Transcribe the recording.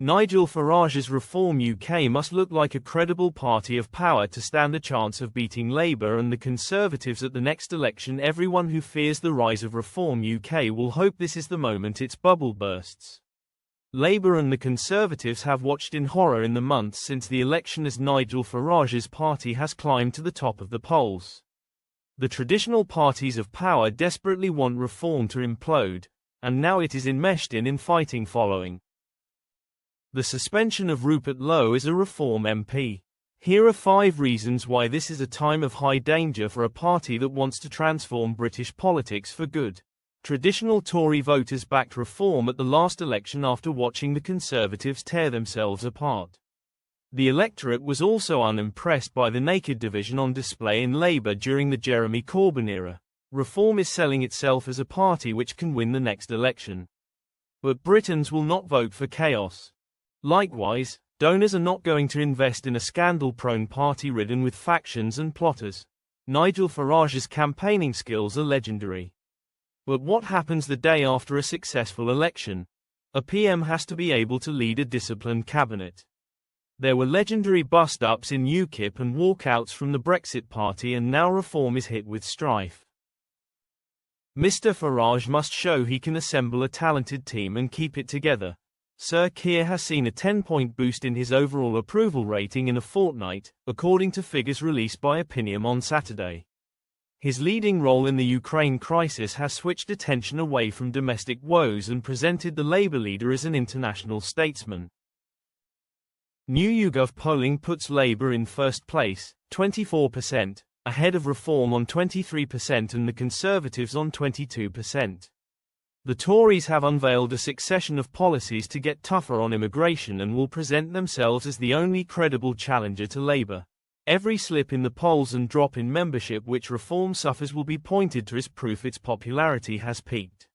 Nigel Farage's Reform UK must look like a credible party of power to stand a chance of beating Labour and the Conservatives at the next election. Everyone who fears the rise of Reform UK will hope this is the moment its bubble bursts. Labour and the Conservatives have watched in horror in the months since the election as Nigel Farage's party has climbed to the top of the polls. The traditional parties of power desperately want reform to implode, and now it is enmeshed in infighting following the suspension of Rupert Lowe as a Reform MP. Here are 5 reasons why this is a time of high danger for a party that wants to transform British politics for good. Traditional Tory voters backed reform at the last election after watching the Conservatives tear themselves apart. The electorate was also unimpressed by the naked division on display in Labour during the Jeremy Corbyn era. Reform is selling itself as a party which can win the next election. But Britons will not vote for chaos. Likewise, donors are not going to invest in a scandal-prone party ridden with factions and plotters. Nigel Farage's campaigning skills are legendary. But what happens the day after a successful election? A PM has to be able to lead a disciplined cabinet. There were legendary bust-ups in UKIP and walkouts from the Brexit party, and now reform is hit with strife. Mr. Farage must show he can assemble a talented team and keep it together. Sir Keir has seen a 10-point boost in his overall approval rating in a fortnight, according to figures released by Opinium on Saturday. His leading role in the Ukraine crisis has switched attention away from domestic woes and presented the Labour leader as an international statesman. New YouGov polling puts Labour in first place, 24%, ahead of Reform on 23% and the Conservatives on 22%. The Tories have unveiled a succession of policies to get tougher on immigration and will present themselves as the only credible challenger to Labour. Every slip in the polls and drop in membership which Reform suffers will be pointed to as proof its popularity has peaked.